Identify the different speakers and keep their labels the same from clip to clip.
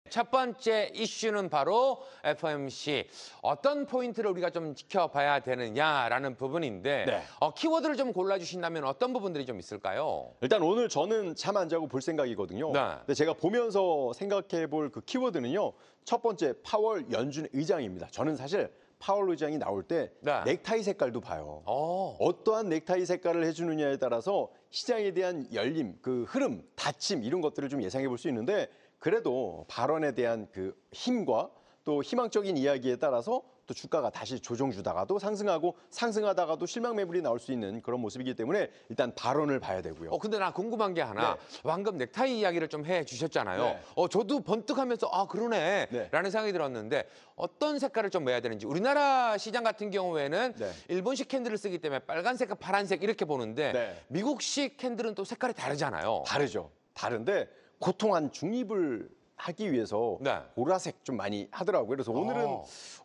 Speaker 1: 첫 번째 이슈는 바로 FOMC. 어떤 포인트를 우리가 좀 지켜봐야 되느냐라는 부분인데
Speaker 2: 네.
Speaker 1: 키워드를 좀 골라주신다면 어떤 부분들이 좀 있을까요?
Speaker 2: 일단 오늘 저는 잠 안 자고 볼 생각이거든요.
Speaker 1: 네.
Speaker 2: 근데 제가 보면서 생각해 볼 그 키워드는요. 첫 번째, 파월 연준 의장입니다. 저는 사실 파월 의장이 나올 때
Speaker 1: 네.
Speaker 2: 넥타이 색깔도 봐요.
Speaker 1: 어.
Speaker 2: 어떠한 넥타이 색깔을 해주느냐에 따라서 시장에 대한 열림, 그 흐름, 닫힘 이런 것들을 좀 예상해 볼 수 있는데 그래도 발언에 대한 그 힘과 또 희망적인 이야기에 따라서 또 주가가 다시 조정 주다가도 상승하고 상승하다가도 실망 매물이 나올 수 있는 그런 모습이기 때문에 일단 발언을 봐야 되고요.
Speaker 1: 근데 나 궁금한 게 하나.
Speaker 2: 네.
Speaker 1: 방금 넥타이 이야기를 좀 해주셨잖아요.
Speaker 2: 네.
Speaker 1: 저도 번뜩하면서 그러네
Speaker 2: 네.
Speaker 1: 라는 생각이 들었는데 어떤 색깔을 좀 매야 되는지. 우리나라 시장 같은 경우에는
Speaker 2: 네.
Speaker 1: 일본식 캔들을 쓰기 때문에 빨간색과 파란색 이렇게 보는데
Speaker 2: 네.
Speaker 1: 미국식 캔들은 또 색깔이 다르잖아요.
Speaker 2: 다르죠. 다른데 고통한 중립을 하기 위해서
Speaker 1: 네.
Speaker 2: 보라색 좀 많이 하더라고요. 그래서 오늘은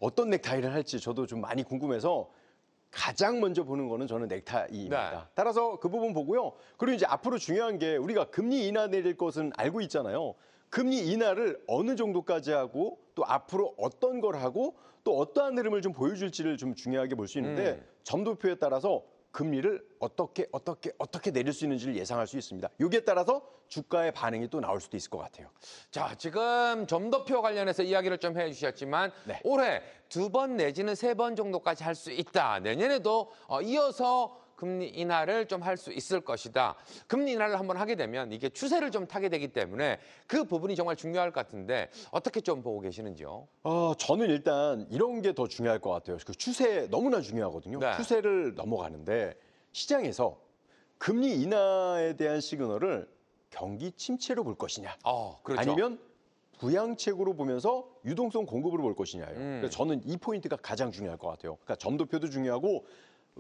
Speaker 2: 어떤 넥타이를 할지 저도 좀 많이 궁금해서 가장 먼저 보는 거는 저는 넥타이입니다.
Speaker 1: 네.
Speaker 2: 따라서 그 부분 보고요. 그리고 이제 앞으로 중요한 게 우리가 금리 인하 내릴 것은 알고 있잖아요. 금리 인하를 어느 정도까지 하고 또 앞으로 어떤 걸 하고 또 어떠한 흐름을 좀 보여줄지를 좀 중요하게 볼 수 있는데 점도표에 따라서 금리를 어떻게 내릴 수 있는지를 예상할 수 있습니다. 여기에 따라서 주가의 반응이 또 나올 수도 있을 것 같아요.
Speaker 1: 자, 지금 점도표 관련해서 이야기를 좀 해주셨지만
Speaker 2: 네.
Speaker 1: 올해 2번 내지는 3번 정도까지 할 수 있다. 내년에도 이어서 금리 인하를 좀 할 수 있을 것이다. 금리 인하를 한번 하게 되면 이게 추세를 좀 타게 되기 때문에 그 부분이 정말 중요할 것 같은데 어떻게 좀 보고 계시는지요?
Speaker 2: 저는 일단 이런 게 더 중요할 것 같아요. 그 추세 너무나 중요하거든요.
Speaker 1: 네.
Speaker 2: 추세를 넘어가는데 시장에서 금리 인하에 대한 시그널을 경기 침체로 볼 것이냐
Speaker 1: 그렇죠.
Speaker 2: 아니면 부양책으로 보면서 유동성 공급으로 볼 것이냐예요. 그래서 저는 이 포인트가 가장 중요할 것 같아요. 그러니까 점도표도 중요하고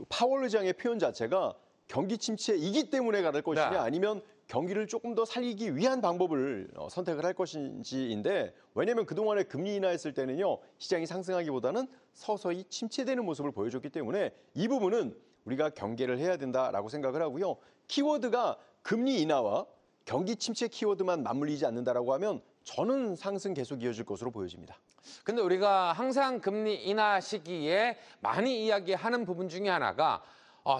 Speaker 2: 파월 의장의 표현 자체가 경기 침체이기 때문에 갈 것이냐
Speaker 1: 네.
Speaker 2: 아니면 경기를 조금 더 살리기 위한 방법을 선택을 할 것인지인데 왜냐하면 그동안에 금리 인하했을 때는요. 시장이 상승하기보다는 서서히 침체되는 모습을 보여줬기 때문에 이 부분은 우리가 경계를 해야 된다라고 생각을 하고요. 키워드가 금리 인하와 경기 침체 키워드만 맞물리지 않는다라고 하면 저는 상승 계속 이어질 것으로 보여집니다.
Speaker 1: 근데 우리가 항상 금리 인하 시기에 많이 이야기하는 부분 중에 하나가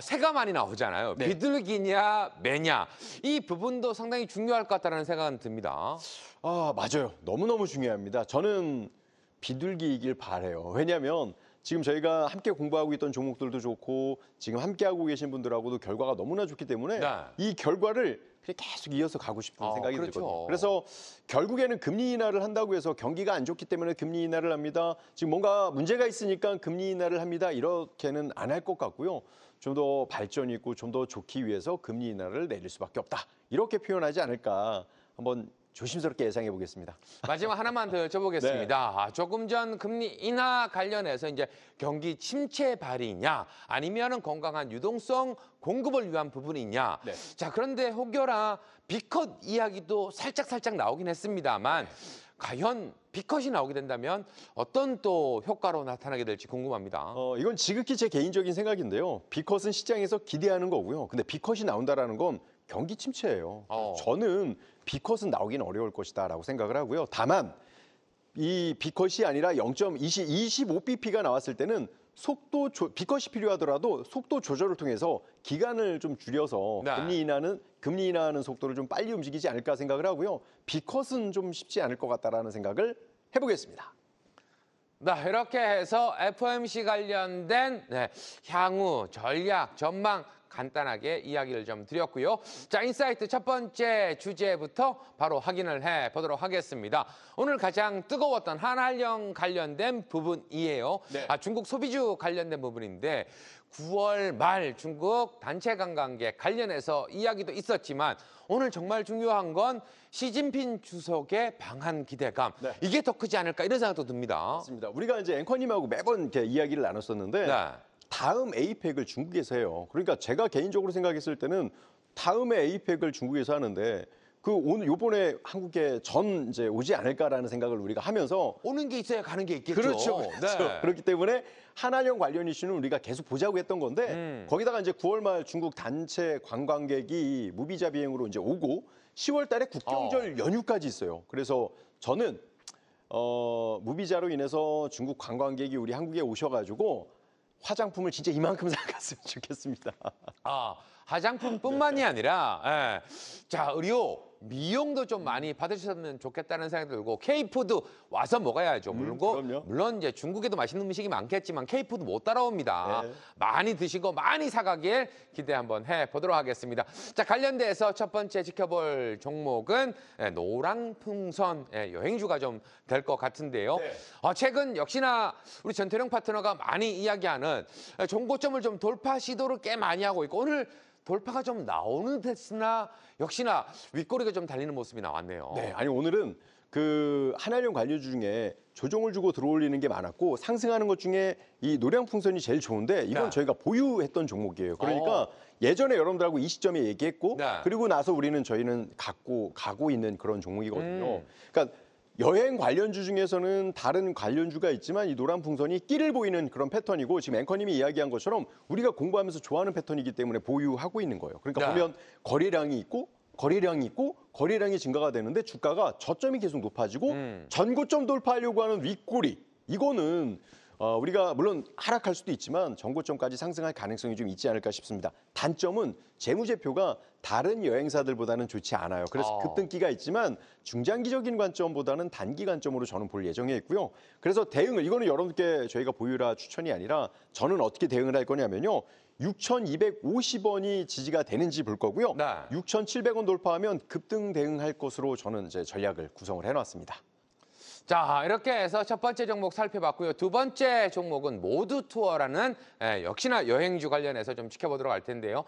Speaker 1: 새가 많이 나오잖아요.
Speaker 2: 네.
Speaker 1: 비둘기냐 매냐. 이 부분도 상당히 중요할 것 같다는 생각은 듭니다.
Speaker 2: 맞아요. 너무너무 중요합니다. 저는 비둘기이길 바라요. 왜냐하면 지금 저희가 함께 공부하고 있던 종목들도 좋고 지금 함께하고 계신 분들하고도 결과가 너무나 좋기 때문에
Speaker 1: 네.
Speaker 2: 이 결과를 그냥 계속 이어서 가고 싶은 생각이
Speaker 1: 그렇죠.
Speaker 2: 들거든요. 그래서 결국에는 금리 인하를 한다고 해서 경기가 안 좋기 때문에 금리 인하를 합니다. 지금 뭔가 문제가 있으니까 금리 인하를 합니다. 이렇게는 안 할 것 같고요. 좀 더 발전 있고 좀 더 좋기 위해서 금리 인하를 내릴 수밖에 없다. 이렇게 표현하지 않을까 한번 조심스럽게 예상해 보겠습니다.
Speaker 1: 마지막 하나만 더 여쭤보겠습니다.
Speaker 2: 네.
Speaker 1: 조금 전 금리 인하 관련해서 이제 경기 침체 발이냐 아니면은 건강한 유동성 공급을 위한 부분이냐.
Speaker 2: 네.
Speaker 1: 자, 그런데 혹여나 B컷 이야기도 살짝 나오긴 했습니다만 과연 B컷이 나오게 된다면 어떤 또 효과로 나타나게 될지 궁금합니다.
Speaker 2: 이건 지극히 제 개인적인 생각인데요. B컷은 시장에서 기대하는 거고요. 근데 B컷이 나온다라는 건 경기 침체예요. 저는 B컷은 나오기는 어려울 것이다라고 생각을 하고요. 다만 이 B컷이 아니라 0.25bp가 나왔을 때는 B컷이 필요하더라도 속도 조절을 통해서 기간을 좀 줄여서
Speaker 1: 네.
Speaker 2: 금리 인하하는 속도를 좀 빨리 움직이지 않을까 생각을 하고요. B컷은 좀 쉽지 않을 것 같다라는 생각을 해보겠습니다.
Speaker 1: 네, 이렇게 해서 FOMC 관련된 향후 전략 전망 간단하게 이야기를 좀 드렸고요. 자, 인사이트 첫 번째 주제부터 바로 확인을 해보도록 하겠습니다. 오늘 가장 뜨거웠던 한한령 관련된 부분이에요.
Speaker 2: 네.
Speaker 1: 중국 소비주 관련된 부분인데 9월 말 중국 단체 관광객 관련해서 이야기도 있었지만 오늘 정말 중요한 건 시진핑 주석의 방한 기대감.
Speaker 2: 네.
Speaker 1: 이게 더 크지 않을까 이런 생각도 듭니다.
Speaker 2: 맞습니다. 우리가 이제 앵커님하고 매번 이렇게 이야기를 나눴었는데
Speaker 1: 네.
Speaker 2: 다음 에이펙을 중국에서 해요. 그러니까 제가 개인적으로 생각했을 때는 다음에 에이펙을 중국에서 하는데 오늘 요번에 한국에 이제 오지 않을까라는 생각을 우리가 하면서
Speaker 1: 오는 게 있어야 가는 게 있겠죠.
Speaker 2: 그렇죠.
Speaker 1: 네.
Speaker 2: 그렇기 때문에 한한령 관련 이슈는 우리가 계속 보자고 했던 건데 거기다가 이제 9월 말 중국 단체 관광객이 무비자 비행으로 이제 오고 10월 달에 국경절 연휴까지 있어요. 그래서 저는 무비자로 인해서 중국 관광객이 우리 한국에 오셔가지고 화장품을 진짜 이만큼 사갔으면 좋겠습니다.
Speaker 1: 아, 화장품뿐만이 아니라 자, 의료, 미용도 좀 많이 받으셨으면 좋겠다는 생각이 들고 K푸드 와서 먹어야죠.
Speaker 2: 그럼요.
Speaker 1: 물론 이제 중국에도 맛있는 음식이 많겠지만 K푸드 못 따라옵니다.
Speaker 2: 네.
Speaker 1: 많이 드시고 많이 사가길 기대 한번 해보도록 하겠습니다. 자, 관련돼서 첫 번째 지켜볼 종목은 노랑풍선 여행주가 좀 될 것 같은데요.
Speaker 2: 네.
Speaker 1: 최근 역시나 우리 전태령 파트너가 많이 이야기하는 종고점을 좀 돌파 시도를 꽤 많이 하고 있고 오늘 돌파가 좀 나오는 듯으나 역시나 윗꼬리가 좀 달리는 모습이 나왔네요.
Speaker 2: 네, 아니 오늘은 그 한알령 관료주 중에 조정을 주고 들어올리는 게 많았고 상승하는 것 중에 이 노량풍선이 제일 좋은데 이건
Speaker 1: 네.
Speaker 2: 저희가 보유했던 종목이에요. 그러니까 예전에 여러분들하고 이 시점에 얘기했고
Speaker 1: 네.
Speaker 2: 그리고 나서 저희는 가고 있는 그런 종목이거든요. 그러니까 여행 관련주 중에서는 다른 관련주가 있지만 이 노란풍선이 끼를 보이는 그런 패턴이고 지금 앵커님이 이야기한 것처럼 우리가 공부하면서 좋아하는 패턴이기 때문에 보유하고 있는 거예요. 그러니까
Speaker 1: 네.
Speaker 2: 보면 거래량이 있고 거래량이 증가가 되는데 주가가 저점이 계속 높아지고 전고점 돌파하려고 하는 윗꼬리 이거는 우리가 물론 하락할 수도 있지만 전고점까지 상승할 가능성이 좀 있지 않을까 싶습니다. 단점은 재무제표가 다른 여행사들보다는 좋지 않아요. 그래서 급등기가 있지만 중장기적인 관점보다는 단기 관점으로 저는 볼 예정에 있고요. 그래서 대응을 이거는 여러분께 저희가 보유라 추천이 아니라 저는 어떻게 대응을 할 거냐면요. 6,250원이 지지가 되는지 볼 거고요.
Speaker 1: 네.
Speaker 2: 6,700원 돌파하면 급등 대응할 것으로 저는 이제 전략을 구성을 해놨습니다.
Speaker 1: 자, 이렇게 해서 첫 번째 종목 살펴봤고요. 두 번째 종목은 모두투어라는 역시나 여행주 관련해서 좀 지켜보도록 할 텐데요.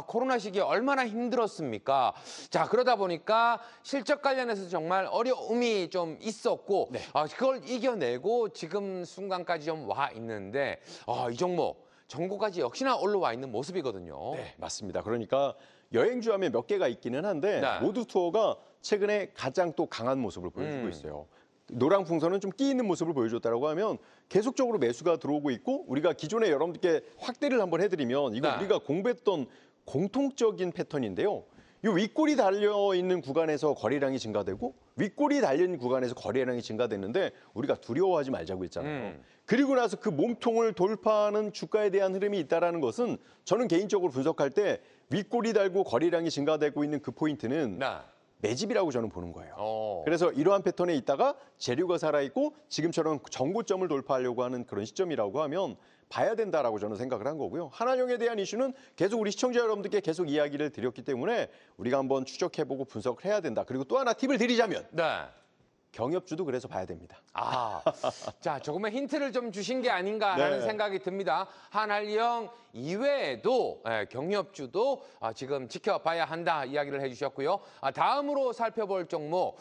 Speaker 1: 코로나 시기에 얼마나 힘들었습니까? 자, 그러다 보니까 실적 관련해서 정말 어려움이 좀 있었고 그걸 이겨내고 지금 순간까지 좀 와 있는데 이 종목 정고까지 역시나 올라와 있는 모습이거든요.
Speaker 2: 네, 맞습니다. 그러니까 여행주 하면 몇 개가 있기는 한데
Speaker 1: 네.
Speaker 2: 모두투어가 최근에 가장 또 강한 모습을 보여주고 있어요. 노랑풍선은 좀 끼 있는 모습을 보여줬다라고 하면 계속적으로 매수가 들어오고 있고 우리가 기존에 여러분들께 확대를 한번 해드리면 이거
Speaker 1: 네.
Speaker 2: 우리가 공부했던 공통적인 패턴인데요. 이 윗골이 달려있는 구간에서 거래량이 증가되고 윗골이 달려있는 구간에서 거래량이 증가됐는데 우리가 두려워하지 말자고 했잖아요. 그리고 나서 그 몸통을 돌파하는 주가에 대한 흐름이 있다는 것은 저는 개인적으로 분석할 때 윗골이 달고 거래량이 증가되고 있는 그 포인트는 매집이라고 저는 보는 거예요. 그래서 이러한 패턴에 있다가 재료가 살아있고 지금처럼 정고점을 돌파하려고 하는 그런 시점이라고 하면 봐야 된다라고 저는 생각을 한 거고요. 한알령에 대한 이슈는 계속 우리 시청자 여러분들께 계속 이야기를 드렸기 때문에 우리가 한번 추적해보고 분석을 해야 된다. 그리고 또 하나 팁을 드리자면 경협주도 그래서 봐야 됩니다.
Speaker 1: 자, 조금의 힌트를 좀 주신 게 아닌가라는 생각이 듭니다. 한알령 이외에도 경협주도 지금 지켜봐야 한다 이야기를 해주셨고요. 다음으로 살펴볼 종목,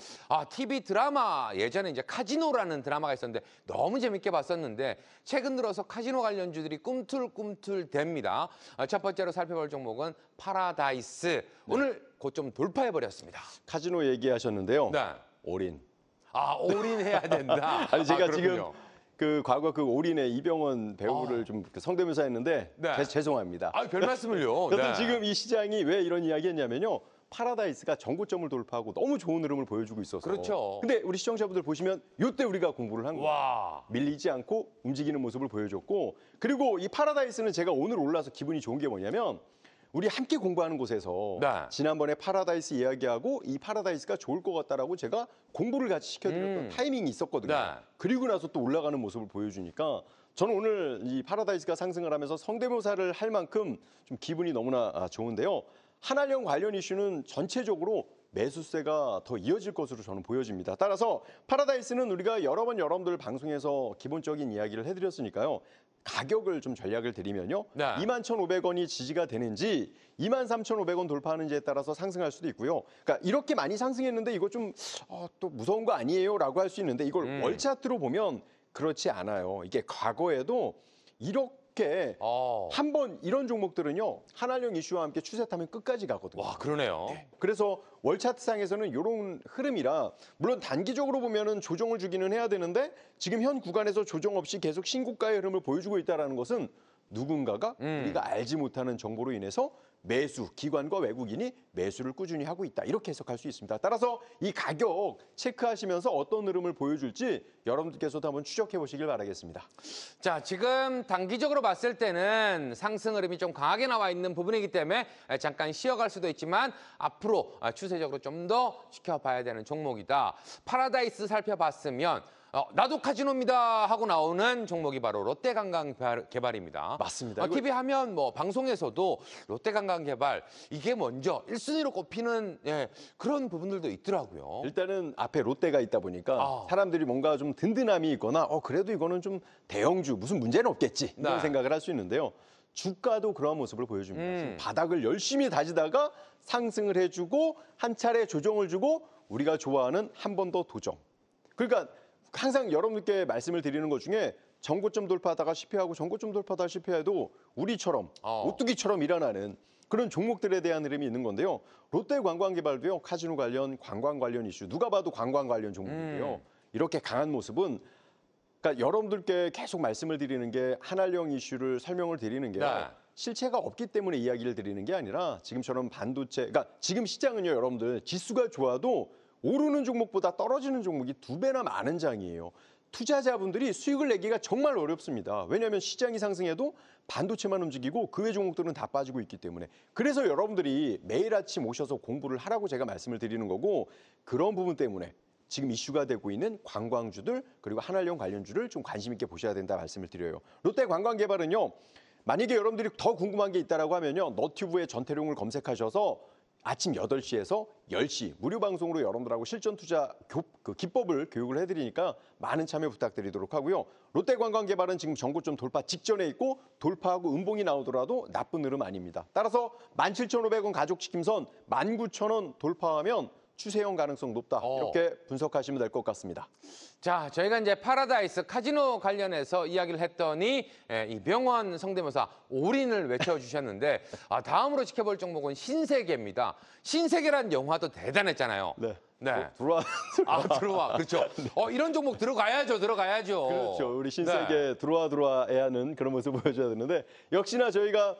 Speaker 1: TV 드라마 예전에 이제 카지노라는 드라마가 있었는데 너무 재밌게 봤었는데 최근 들어서 카지노 관련주들이 꿈틀꿈틀댑니다. 첫 번째로 살펴볼 종목은 파라다이스. 오늘 고점 돌파해버렸습니다.
Speaker 2: 카지노 얘기하셨는데요. 올인.
Speaker 1: 올인해야 된다.
Speaker 2: 아니 제가 지금 그 과거 그 올인의 이병헌 배우를 좀 성대모사 했는데 죄송합니다.
Speaker 1: 별 말씀을요.
Speaker 2: 그래서 지금 이 시장이 왜 이런 이야기 했냐면요. 파라다이스가 정고점을 돌파하고 너무 좋은 흐름을 보여주고 있어서.
Speaker 1: 그렇죠.
Speaker 2: 근데 우리 시청자분들 보시면 이때 우리가 공부를 한 거예요. 밀리지 않고 움직이는 모습을 보여줬고 그리고 이 파라다이스는 제가 오늘 올라서 기분이 좋은 게 뭐냐면 우리 함께 공부하는 곳에서 지난번에 파라다이스 이야기하고 이 파라다이스가 좋을 것 같다라고 제가 공부를 같이 시켜드렸던 타이밍이 있었거든요. 그리고 나서 또 올라가는 모습을 보여주니까 저는 오늘 이 파라다이스가 상승을 하면서 성대모사를 할 만큼 좀 기분이 너무나 좋은데요. 한알령 관련 이슈는 전체적으로 매수세가 더 이어질 것으로 저는 보여집니다. 따라서 파라다이스는 우리가 여러 번 여러분들 방송에서 기본적인 이야기를 해드렸으니까요. 가격을 좀 전략을 드리면요. 21,500원이 지지가 되는지 23,500원 돌파하는지에 따라서 상승할 수도 있고요. 그러니까 이렇게 많이 상승했는데 이거 좀 또 무서운 거 아니에요? 라고 할 수 있는데 이걸 월 차트로 보면 그렇지 않아요. 이게 과거에도 이렇게 한번 이런 종목들은요. 한알령 이슈와 함께 추세 타면 끝까지 가거든요.
Speaker 1: 그러네요.
Speaker 2: 그래서 월 차트상에서는 이런 흐름이라 물론 단기적으로 보면은 조정을 주기는 해야 되는데 지금 현 구간에서 조정 없이 계속 신고가의 흐름을 보여주고 있다는 것은 누군가가 우리가 알지 못하는 정보로 인해서 매수, 기관과 외국인이 매수를 꾸준히 하고 있다. 이렇게 해석할 수 있습니다. 따라서 이 가격 체크하시면서 어떤 흐름을 보여줄지 여러분들께서도 한번 추적해 보시길 바라겠습니다.
Speaker 1: 자, 지금 단기적으로 봤을 때는 상승 흐름이 좀 강하게 나와 있는 부분이기 때문에 잠깐 쉬어갈 수도 있지만 앞으로 추세적으로 좀 더 지켜봐야 되는 종목이다. 파라다이스 살펴봤으면 나도 카지노입니다 하고 나오는 종목이 바로 롯데관광개발입니다.
Speaker 2: 맞습니다.
Speaker 1: TV 하면 뭐 방송에서도 롯데관광개발 이게 먼저 1순위로 꼽히는 그런 부분들도 있더라고요.
Speaker 2: 일단은 앞에 롯데가 있다 보니까 사람들이 뭔가 좀 든든함이 있거나 그래도 이거는 좀 대형주 무슨 문제는 없겠지 이런
Speaker 1: 네.
Speaker 2: 생각을 할 수 있는데요. 주가도 그런 모습을 보여줍니다. 지금 바닥을 열심히 다지다가 상승을 해주고 한 차례 조정을 주고 우리가 좋아하는 한 번 더 도정. 그러니까 항상 여러분께 말씀을 드리는 것 중에 전고점 돌파하다가 실패하고 전고점 돌파하다가 실패해도 우리처럼 오뚜기처럼 일어나는 그런 종목들에 대한 흐름이 있는 건데요. 롯데관광개발도요. 카지노 관련, 관광 관련 이슈 누가 봐도 관광 관련 종목인데요. 이렇게 강한 모습은 그러니까 여러분들께 계속 말씀을 드리는 게 한알령 이슈를 설명을 드리는 게요.
Speaker 1: 네.
Speaker 2: 실체가 없기 때문에 이야기를 드리는 게 아니라 지금처럼 반도체, 그러니까 지금 시장은요, 여러분들 지수가 좋아도 오르는 종목보다 떨어지는 종목이 2배나 많은 장이에요. 투자자분들이 수익을 내기가 정말 어렵습니다. 왜냐하면 시장이 상승해도 반도체만 움직이고 그 외 종목들은 다 빠지고 있기 때문에. 그래서 여러분들이 매일 아침 오셔서 공부를 하라고 제가 말씀을 드리는 거고 그런 부분 때문에 지금 이슈가 되고 있는 관광주들 그리고 한알령 관련주를 좀 관심 있게 보셔야 된다 말씀을 드려요. 롯데관광개발은요. 만약에 여러분들이 더 궁금한 게 있다라고 하면요. 너튜브에 전태룡을 검색하셔서 아침 8시에서 10시 무료 방송으로 여러분들하고 실전 투자 기법을 교육을 해드리니까 많은 참여 부탁드리도록 하고요. 롯데관광개발은 지금 전고점 돌파 직전에 있고 돌파하고 음봉이 나오더라도 나쁜 흐름 아닙니다. 따라서 17,500원 가족지킴선 19,000원 돌파하면 추세형 가능성 높다. 이렇게 분석하시면 될 것 같습니다.
Speaker 1: 자, 저희가 이제 파라다이스 카지노 관련해서 이야기를 했더니 이병헌 성대모사 올인을 외쳐주셨는데 다음으로 지켜볼 종목은 신세계입니다. 신세계란 영화도 대단했잖아요.
Speaker 2: 네.
Speaker 1: 네.
Speaker 2: 들어와.
Speaker 1: 들어와. 그렇죠. 이런 종목 들어가야죠.
Speaker 2: 그렇죠. 우리 신세계 들어와야 하는 그런 모습을 보여줘야 되는데 역시나 저희가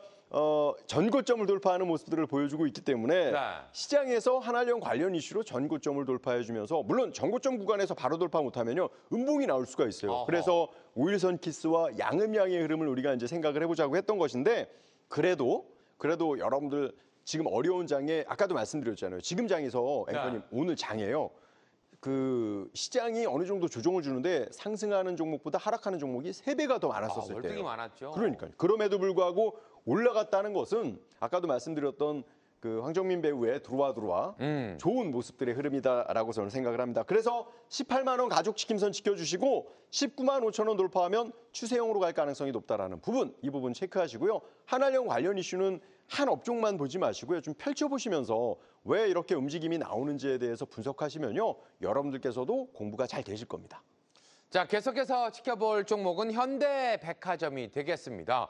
Speaker 2: 전고점을 돌파하는 모습들을 보여주고 있기 때문에 시장에서 한알령 관련 이슈로 전고점을 돌파해주면서 물론 전고점 구간에서 바로 돌파 못하면요 음봉이 나올 수가 있어요. 그래서 오일선 키스와 양음양의 흐름을 우리가 이제 생각을 해보자고 했던 것인데 그래도 여러분들 지금 어려운 장에 아까도 말씀드렸잖아요. 지금 장에서 앵커님 오늘 장에요. 그 시장이 어느 정도 조정을 주는데 상승하는 종목보다 하락하는 종목이 3배가 더 많았었을 때요.
Speaker 1: 월등히 많았죠.
Speaker 2: 그러니까요. 그럼에도 불구하고 올라갔다는 것은 아까도 말씀드렸던 그 황정민 배우의 들어와 좋은 모습들의 흐름이다라고 저는 생각을 합니다. 그래서 18만 원 가족지킴선 지켜주시고 19만 5천 원 돌파하면 추세형으로 갈 가능성이 높다라는 부분, 이 부분 체크하시고요. 한알령 관련 이슈는 한 업종만 보지 마시고요. 좀 펼쳐보시면서 왜 이렇게 움직임이 나오는지에 대해서 분석하시면요. 여러분들께서도 공부가 잘 되실 겁니다.
Speaker 1: 자, 계속해서 지켜볼 종목은 현대백화점이 되겠습니다.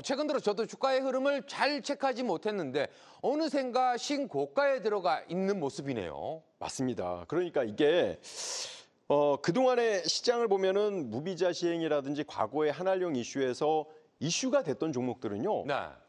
Speaker 1: 최근 들어 저도 주가의 흐름을 잘 체크하지 못했는데 어느샌가 신고가에 들어가 있는 모습이네요.
Speaker 2: 맞습니다. 그러니까 이게 그동안의 시장을 보면은 무비자 시행이라든지 과거의 한알령 이슈에서 이슈가 됐던 종목들은요.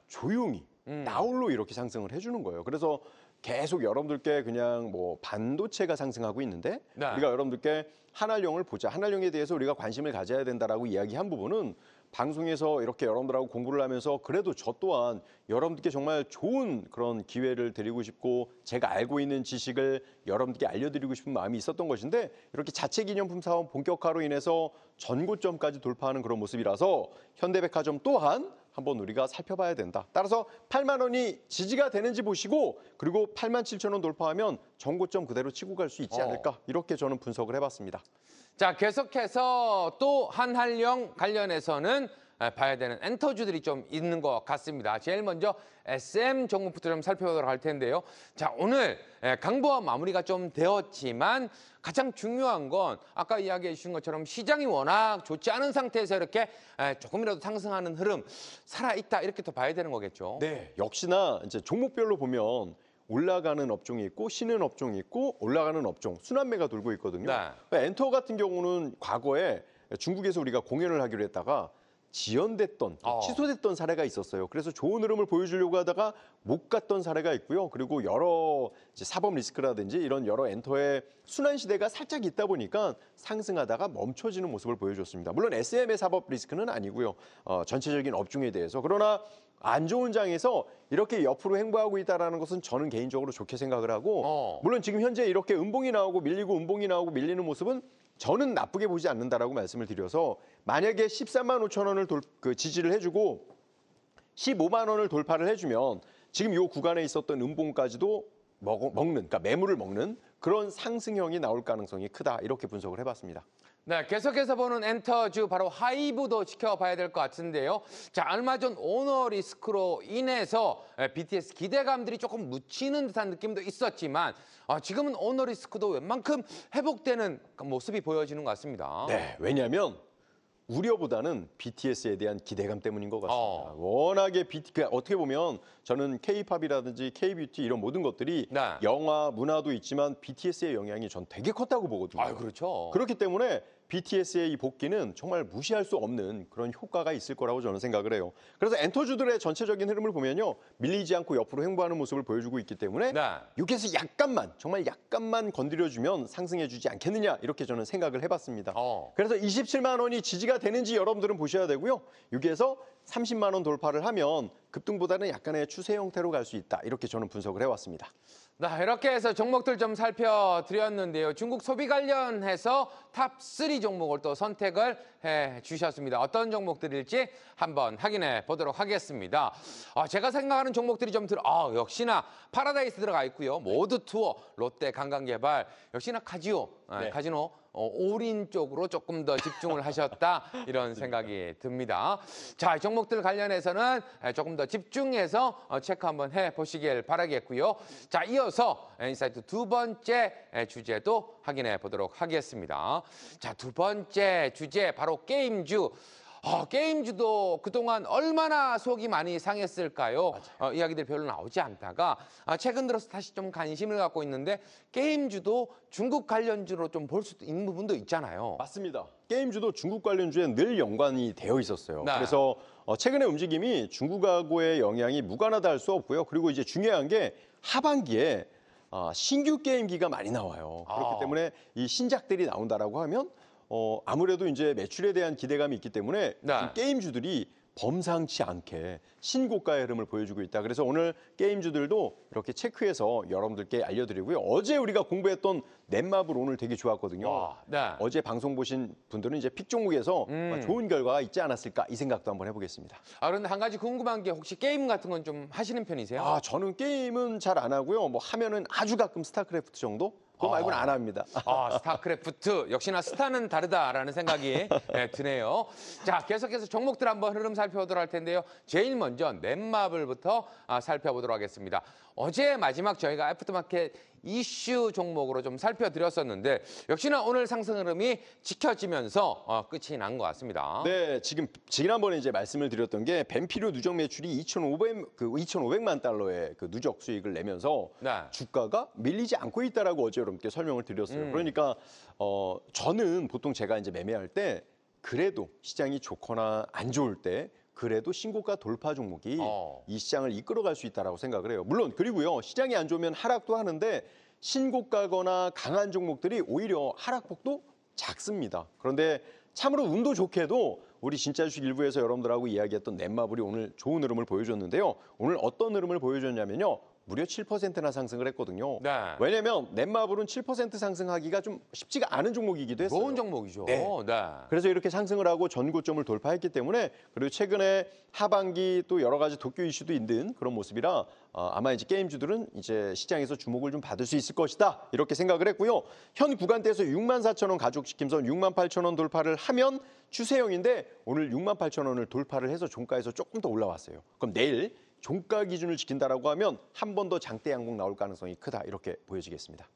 Speaker 2: 조용히 나홀로 이렇게 상승을 해주는 거예요. 그래서 계속 여러분들께 그냥 뭐 반도체가 상승하고 있는데 우리가 여러분들께 한알령을 보자. 한알령에 대해서 우리가 관심을 가져야 된다라고 이야기한 부분은 방송에서 이렇게 여러분들하고 공부를 하면서 그래도 저 또한 여러분들께 정말 좋은 그런 기회를 드리고 싶고 제가 알고 있는 지식을 여러분들께 알려드리고 싶은 마음이 있었던 것인데 이렇게 자체 기념품 사업 본격화로 인해서 전고점까지 돌파하는 그런 모습이라서 현대백화점 또한 한번 우리가 살펴봐야 된다. 따라서 8만 원이 지지가 되는지 보시고 그리고 8만 7천 원 돌파하면 전고점 그대로 치고 갈 수 있지 않을까 이렇게 저는 분석을 해봤습니다.
Speaker 1: 자, 계속해서 또 한알령 관련해서는 봐야 되는 엔터주들이 좀 있는 것 같습니다. 제일 먼저 SM 종목부터 좀 살펴보도록 할 텐데요. 자, 오늘 강보와 마무리가 좀 되었지만 가장 중요한 건 아까 이야기해 주신 것처럼 시장이 워낙 좋지 않은 상태에서 이렇게 조금이라도 상승하는 흐름 살아있다 이렇게 또 봐야 되는 거겠죠.
Speaker 2: 네, 역시나 이제 종목별로 보면 올라가는 업종이 있고 쉬는 업종이 있고 올라가는 업종 순환매가 돌고 있거든요. 엔터 같은 경우는 과거에 중국에서 우리가 공연을 하기로 했다가 지연됐던, 취소됐던 사례가 있었어요. 그래서 좋은 흐름을 보여주려고 하다가 못 갔던 사례가 있고요. 그리고 여러 이제 사법 리스크라든지 이런 여러 엔터의 순환 시대가 살짝 있다 보니까 상승하다가 멈춰지는 모습을 보여줬습니다. 물론 SM의 사법 리스크는 아니고요. 전체적인 업종에 대해서. 그러나 안 좋은 장에서 이렇게 옆으로 행보하고 있다는 것은 저는 개인적으로 좋게 생각을 하고 물론 지금 현재 이렇게 음봉이 나오고 밀리고 음봉이 나오고 밀리는 모습은 저는 나쁘게 보지 않는다라고 말씀을 드려서 만약에 13만 5천 원을 지지를 해주고 15만 원을 돌파를 해주면 지금 이 구간에 있었던 음봉까지도 그러니까 매물을 먹는 그런 상승형이 나올 가능성이 크다 이렇게 분석을 해봤습니다.
Speaker 1: 네, 계속해서 보는 엔터주 바로 하이브도 지켜봐야 될 것 같은데요. 자, 얼마 전 오너 리스크로 인해서 BTS 기대감들이 조금 묻히는 듯한 느낌도 있었지만 지금은 오너 리스크도 웬만큼 회복되는 모습이 보여지는 것 같습니다.
Speaker 2: 네, 왜냐하면 우려보다는 BTS에 대한 기대감 때문인 것 같습니다. 워낙에 그러니까 어떻게 보면 저는 K-팝이라든지 K-뷰티 이런 모든 것들이 영화, 문화도 있지만 BTS의 영향이 전 되게 컸다고 보거든요.
Speaker 1: 그렇죠.
Speaker 2: 그렇기 때문에 BTS의 이 복귀는 정말 무시할 수 없는 그런 효과가 있을 거라고 저는 생각을 해요. 그래서 엔터주들의 전체적인 흐름을 보면요. 밀리지 않고 옆으로 행보하는 모습을 보여주고 있기 때문에 여기에서 약간만, 정말 약간만 건드려주면 상승해주지 않겠느냐 이렇게 저는 생각을 해봤습니다. 그래서 27만 원이 지지가 되는지 여러분들은 보셔야 되고요. 여기에서 30만 원 돌파를 하면 급등보다는 약간의 추세 형태로 갈 수 있다. 이렇게 저는 분석을 해왔습니다.
Speaker 1: 네, 이렇게 해서 종목들 좀 살펴드렸는데요. 중국 소비 관련해서 탑3 종목을 또 선택을 해 주셨습니다. 어떤 종목들일지 한번 확인해 보도록 하겠습니다. 제가 생각하는 종목들이 좀 역시나 파라다이스 들어가 있고요. 모두 투어, 롯데 관광개발, 역시나 카지오, 카지노. 올인 쪽으로 조금 더 집중을 하셨다 이런 생각이 듭니다. 자, 종목들 관련해서는 조금 더 집중해서 체크 한번 해보시길 바라겠고요. 자, 이어서 인사이트 두 번째 주제도 확인해 보도록 하겠습니다. 자, 두 번째 주제 바로 게임주. 게임주도 그동안 얼마나 속이 많이 상했을까요? 이야기들이 별로 나오지 않다가 최근 들어서 다시 좀 관심을 갖고 있는데 게임주도 중국 관련주로 좀 볼 수도 있는 부분도 있잖아요.
Speaker 2: 맞습니다. 게임주도 중국 관련주에 늘 연관이 되어 있었어요. 그래서 최근의 움직임이 중국하고의 영향이 무관하다 할 수 없고요. 그리고 이제 중요한 게 하반기에 신규 게임기가 많이 나와요. 그렇기 때문에 이 신작들이 나온다라고 하면 아무래도 이제 매출에 대한 기대감이 있기 때문에 게임주들이 범상치 않게 신고가의 흐름을 보여주고 있다. 그래서 오늘 게임주들도 이렇게 체크해서 여러분들께 알려드리고요. 어제 우리가 공부했던 넷마블 오늘 되게 좋았거든요. 어제 방송 보신 분들은 이제 픽 종목에서 좋은 결과가 있지 않았을까 이 생각도 한번 해보겠습니다.
Speaker 1: 그런데 한 가지 궁금한 게 혹시 게임 같은 건 좀 하시는 편이세요?
Speaker 2: 저는 게임은 잘 안 하고요. 뭐 하면은 아주 가끔 스타크래프트 정도? 그거 말고는 안 합니다.
Speaker 1: 스타크래프트. 역시나 스타는 다르다라는 생각이 드네요. 자, 계속해서 종목들 한번 흐름 살펴보도록 할 텐데요. 제일 먼저 넷마블부터 살펴보도록 하겠습니다. 어제 마지막 저희가 애프터마켓 이슈 종목으로 좀 살펴드렸었는데 역시나 오늘 상승 흐름이 지켜지면서 끝이 난 것 같습니다.
Speaker 2: 네, 지난번에 이제 말씀을 드렸던 게 벤피료 누적 매출이 2,500만 달러의 그 누적 수익을 내면서 주가가 밀리지 않고 있다라고 어제 여러분께 설명을 드렸어요. 그러니까 저는 보통 제가 이제 매매할 때 그래도 시장이 좋거나 안 좋을 때 그래도 신고가 돌파 종목이 이 시장을 이끌어갈 수 있다라고 생각을 해요. 물론 그리고요. 시장이 안 좋으면 하락도 하는데 신고가거나 강한 종목들이 오히려 하락폭도 작습니다. 그런데 참으로 운도 좋게도 우리 진짜 주식 일부에서 여러분들하고 이야기했던 넷마블이 오늘 좋은 흐름을 보여줬는데요. 오늘 어떤 흐름을 보여줬냐면요. 무려 7%나 상승을 했거든요. 왜냐하면 넷마블은 7% 상승하기가 좀 쉽지가 않은 종목이기도 했어요.
Speaker 1: 좋은 종목이죠.
Speaker 2: 그래서 이렇게 상승을 하고 전고점을 돌파했기 때문에 그리고 최근에 하반기 또 여러 가지 도쿄 이슈도 있는 그런 모습이라 아마 이제 게임주들은 이제 시장에서 주목을 좀 받을 수 있을 것이다. 이렇게 생각을 했고요. 현 구간대에서 64,000원 가족지킴선 68,000원 돌파를 하면 추세형인데 오늘 68,000원을 돌파를 해서 종가에서 조금 더 올라왔어요. 그럼 내일 종가 기준을 지킨다라고 하면 한 번 더 장대 양봉 나올 가능성이 크다 이렇게 보여지겠습니다.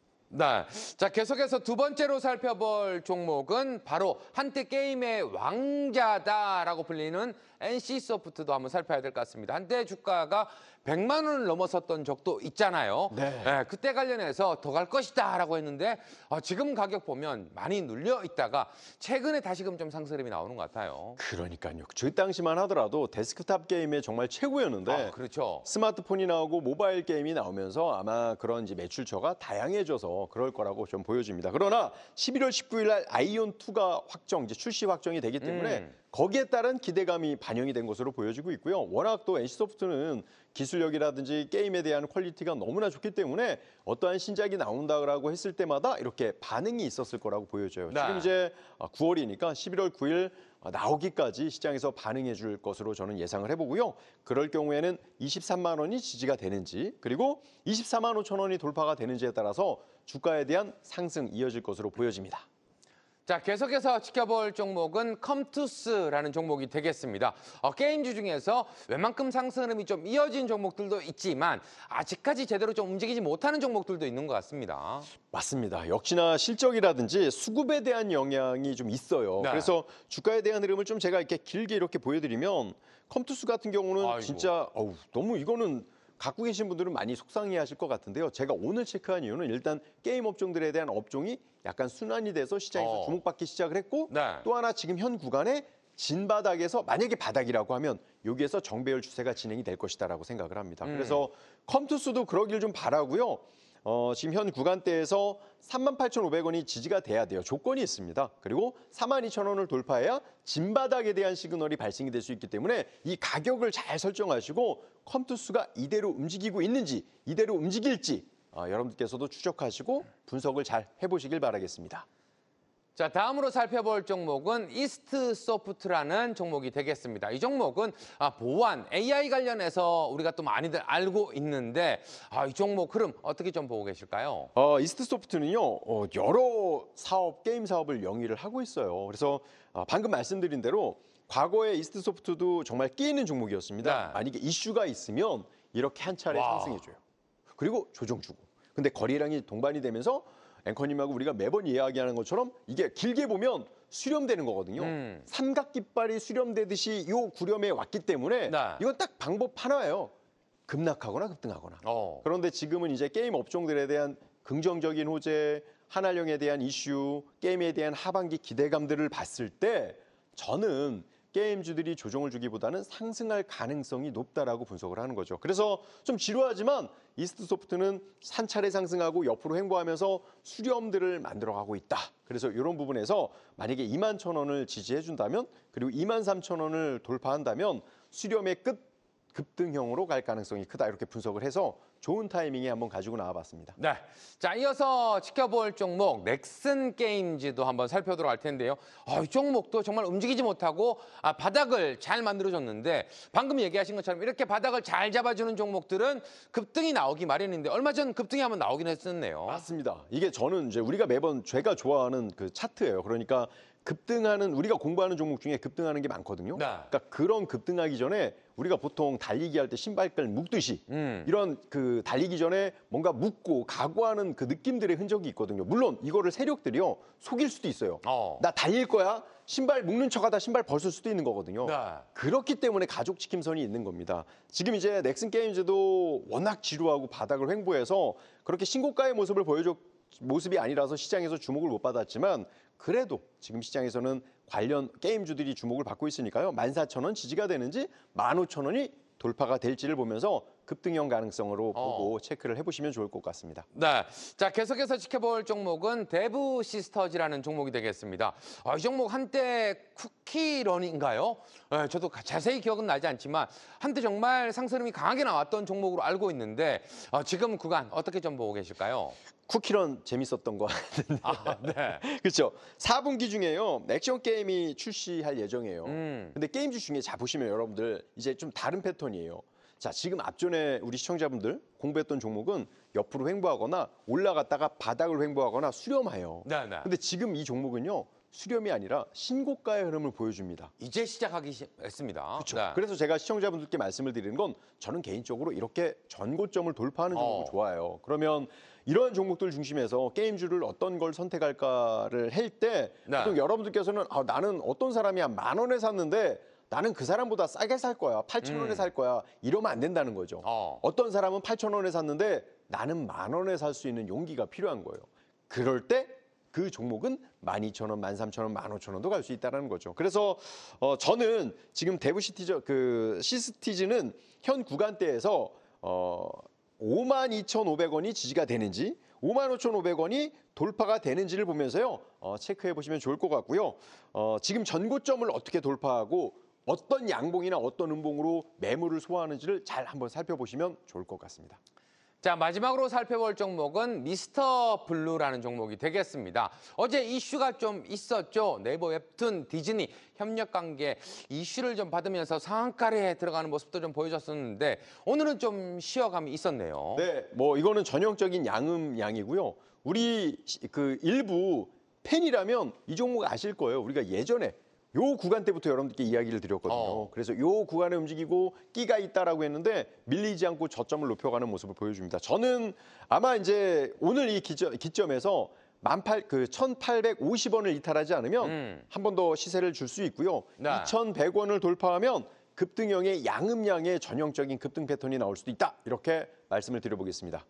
Speaker 1: 자, 계속해서 두 번째로 살펴볼 종목은 바로 한때 게임의 왕자다라고 불리는 NC소프트도 한번 살펴야 될 것 같습니다. 한때 주가가 100만 원을 넘어섰던 적도 있잖아요.
Speaker 2: 네.
Speaker 1: 그때 관련해서 더 갈 것이다라고 했는데 지금 가격 보면 많이 눌려 있다가 최근에 다시금 좀 상승률이 나오는 것 같아요.
Speaker 2: 그러니까요. 그 당시만 하더라도 데스크탑 게임의 정말 최고였는데
Speaker 1: 그렇죠.
Speaker 2: 스마트폰이 나오고 모바일 게임이 나오면서 아마 그런 이제 매출처가 다양해져서 그럴 거라고 좀 보여집니다. 그러나 11월 19일 날 아이온2가 이제 출시 확정이 되기 때문에 거기에 따른 기대감이 반영이 된 것으로 보여지고 있고요. 워낙 또 NC소프트는 기술력이라든지 게임에 대한 퀄리티가 너무나 좋기 때문에 어떠한 신작이 나온다고 했을 때마다 이렇게 반응이 있었을 거라고 보여져요.
Speaker 1: 네.
Speaker 2: 지금 이제 9월이니까 11월 9일 나오기까지 시장에서 반응해 줄 것으로 저는 예상을 해보고요. 그럴 경우에는 23만 원이 지지가 되는지 그리고 24만 5천 원이 돌파가 되는지에 따라서 주가에 대한 상승 이어질 것으로 보여집니다.
Speaker 1: 자, 계속해서 지켜볼 종목은 컴투스라는 종목이 되겠습니다. 게임주 중에서 웬만큼 상승 흐름이 좀 이어진 종목들도 있지만 아직까지 제대로 좀 움직이지 못하는 종목들도 있는 것 같습니다.
Speaker 2: 맞습니다. 역시나 실적이라든지 수급에 대한 영향이 좀 있어요.
Speaker 1: 네.
Speaker 2: 그래서 주가에 대한 흐름을 좀 제가 이렇게 길게 이렇게 보여드리면 컴투스 같은 경우는
Speaker 1: 아이고.
Speaker 2: 진짜 너무 이거는 갖고 계신 분들은 많이 속상해하실 것 같은데요. 제가 오늘 체크한 이유는 일단 게임 업종들에 대한 업종이 약간 순환이 돼서 시장에서 주목받기 시작을 했고
Speaker 1: 네.
Speaker 2: 또 하나 지금 현 구간에 진바닥에서 만약에 바닥이라고 하면 여기에서 정배열 추세가 진행이 될 것이다라고 생각을 합니다. 그래서 컴투스도 그러길 좀 바라고요. 지금 현 구간대에서 38,500원이 지지가 돼야 돼요. 조건이 있습니다. 그리고 42,000원을 돌파해야 진바닥에 대한 시그널이 발생이 될 수 있기 때문에 이 가격을 잘 설정하시고 컴투스가 이대로 움직이고 있는지 이대로 움직일지 여러분들께서도 추적하시고 분석을 잘 해보시길 바라겠습니다.
Speaker 1: 자, 다음으로 살펴볼 종목은 이스트소프트라는 종목이 되겠습니다. 이 종목은 보안, AI 관련해서 우리가 또 많이들 알고 있는데 이 종목 흐름 어떻게 좀 보고 계실까요?
Speaker 2: 이스트소프트는요 여러 게임 사업을 영위를 하고 있어요. 그래서 방금 말씀드린 대로 과거에 이스트소프트도 정말 끼이는 종목이었습니다.
Speaker 1: 네.
Speaker 2: 만약에 이슈가 있으면 이렇게 한 차례 상승해줘요. 그리고 조정 주고. 근데 거래량이 동반이 되면서 앵커님하고 우리가 매번 이야기하는 것처럼 이게 길게 보면 수렴되는 거거든요. 삼각깃발이 수렴되듯이 요 구렴에 왔기 때문에
Speaker 1: 네.
Speaker 2: 이건 딱 방법 하나예요. 급락하거나 급등하거나. 그런데 지금은 이제 게임 업종들에 대한 긍정적인 호재, 한알령에 대한 이슈, 게임에 대한 하반기 기대감들을 봤을 때 저는 게임주들이 조정을 주기보다는 상승할 가능성이 높다라고 분석을 하는 거죠. 그래서 좀 지루하지만 이스트소프트는 한 차례 상승하고 옆으로 횡보하면서 수렴들을 만들어가고 있다. 그래서 이런 부분에서 만약에 21,000원을 지지해준다면 그리고 23,000원을 돌파한다면 수렴의 끝 급등형으로 갈 가능성이 크다. 이렇게 분석을 해서 좋은 타이밍에 한번 가지고 나와봤습니다.
Speaker 1: 네. 자, 이어서 지켜볼 종목 넥슨 게임즈도 한번 살펴보도록 할 텐데요. 이 종목도 정말 움직이지 못하고 바닥을 잘 만들어줬는데 방금 얘기하신 것처럼 이렇게 바닥을 잘 잡아주는 종목들은 급등이 나오기 마련인데 얼마 전 급등이 한번 나오긴 했었네요.
Speaker 2: 맞습니다. 이게 저는 이제 우리가 매번 제가 좋아하는 그 차트예요. 그러니까 급등하는 우리가 공부하는 종목 중에 급등하는 게 많거든요.
Speaker 1: 네.
Speaker 2: 그러니까 그런 급등하기 전에 우리가 보통 달리기 할 때 신발끈 묶듯이 이런 그 달리기 전에 뭔가 묶고 각오하는 그 느낌들의 흔적이 있거든요. 물론 이거를 세력들이요 속일 수도 있어요. 나 달릴 거야. 신발 묶는 척하다 신발 벗을 수도 있는 거거든요.
Speaker 1: 네.
Speaker 2: 그렇기 때문에 가족 지킴선이 있는 겁니다. 지금 이제 넥슨 게임즈도 워낙 지루하고 바닥을 횡보해서 그렇게 신고가의 모습을 모습이 아니라서 시장에서 주목을 못 받았지만 그래도 지금 시장에서는 관련 게임주들이 주목을 받고 있으니까요. 14,000원 지지가 되는지 15,000원이 돌파가 될지를 보면서 급등형 가능성으로 보고 체크를 해보시면 좋을 것 같습니다.
Speaker 1: 네. 자, 계속해서 지켜볼 종목은 데브 시스터즈라는 종목이 되겠습니다. 이 종목 한때 쿠키런인가요? 네, 저도 자세히 기억은 나지 않지만 한때 정말 상승률이 강하게 나왔던 종목으로 알고 있는데 지금 구간 어떻게 좀 보고 계실까요?
Speaker 2: 쿠키런 재밌었던 거 같은데.
Speaker 1: 네.
Speaker 2: 그렇죠. 4분기 중에요. 액션 게임이 출시할 예정이에요. 근데 게임주 중에 자 보시면 여러분들 이제 좀 다른 패턴이에요. 자, 지금 앞전에 우리 시청자분들 공부했던 종목은 옆으로 횡보하거나 올라갔다가 바닥을 횡보하거나 수렴해요.
Speaker 1: 네, 네.
Speaker 2: 근데 지금 이 종목은요. 수렴이 아니라 신고가의 흐름을 보여줍니다.
Speaker 1: 이제 시작하기 했습니다.
Speaker 2: 그렇죠.
Speaker 1: 네.
Speaker 2: 그래서 제가 시청자분들께 말씀을 드리는 건 저는 개인적으로 이렇게 전고점을 돌파하는 종목을 좋아해요. 그러면 이러한 종목들 중심에서 게임주를 어떤 걸 선택할까를 할 때
Speaker 1: 네.
Speaker 2: 보통 여러분들께서는 나는 어떤 사람이 한 10,000원에 샀는데 나는 그 사람보다 싸게 살 거야. 8,000원에 살 거야. 이러면 안 된다는 거죠. 어떤 사람은 8,000원에 샀는데 나는 10,000원에 살 수 있는 용기가 필요한 거예요. 그럴 때 그 종목은 12,000원, 13,000원, 15,000원도 갈 수 있다는 거죠. 그래서 저는 지금 시스티즈는 현 구간대에서 52,500원이 지지가 되는지 55,500원이 돌파가 되는지를 보면서요. 체크해 보시면 좋을 것 같고요. 지금 전고점을 어떻게 돌파하고 어떤 양봉이나 어떤 음봉으로 매물을 소화하는지를 잘 한번 살펴보시면 좋을 것 같습니다.
Speaker 1: 자, 마지막으로 살펴볼 종목은 미스터 블루라는 종목이 되겠습니다. 어제 이슈가 좀 있었죠. 네이버 웹툰 디즈니 협력 관계 이슈를 좀 받으면서 상한가에 들어가는 모습도 좀 보여줬었는데 오늘은 좀 쉬어감이 있었네요.
Speaker 2: 네, 뭐 이거는 전형적인 양이고요. 우리 그 일부 팬이라면 이 종목 아실 거예요. 우리가 예전에 요 구간 때부터 여러분들께 이야기를 드렸거든요. 그래서 요 구간에 움직이고 끼가 있다라고 했는데 밀리지 않고 저점을 높여가는 모습을 보여줍니다. 저는 아마 이제 오늘 이 기점에서 1,850원을 이탈하지 않으면 한 번 더 시세를 줄 수 있고요.
Speaker 1: 네.
Speaker 2: 2,100원을 돌파하면 급등형의 양음양의 전형적인 급등 패턴이 나올 수도 있다. 이렇게 말씀을 드려보겠습니다.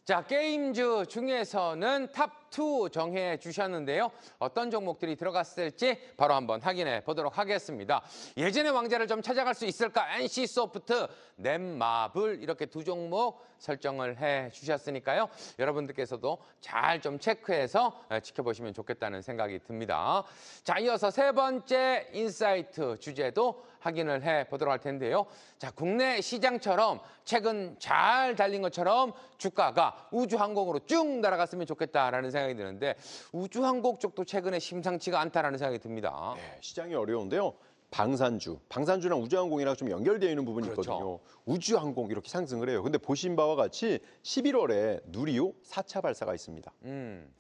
Speaker 1: 자, 게임즈 중에서는 탑2 정해 주셨는데요. 어떤 종목들이 들어갔을지 바로 한번 확인해 보도록 하겠습니다. 예전의 왕자를 좀 찾아갈 수 있을까? NC소프트, 넷마블 이렇게 두 종목 설정을 해 주셨으니까요. 여러분들께서도 잘 좀 체크해서 지켜보시면 좋겠다는 생각이 듭니다. 자, 이어서 세 번째 인사이트 주제도 확인을 해 보도록 할 텐데요. 자, 국내 시장처럼 최근 잘 달린 것처럼 주가가 우주항공으로 쭉 날아갔으면 좋겠다라는 생각이 드는데 우주항공 쪽도 최근에 심상치가 않다라는 생각이 듭니다.
Speaker 2: 네, 시장이 어려운데요. 방산주랑 우주항공이랑 좀 연결되어 있는 부분이
Speaker 1: 그렇죠.
Speaker 2: 있거든요. 우주항공 이렇게 상승을 해요. 근데 보신 바와 같이 11월에 누리호 4차 발사가 있습니다.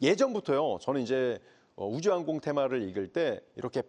Speaker 2: 예전부터요. 저는 이제 우주항공 테마를 읽을 때 이렇게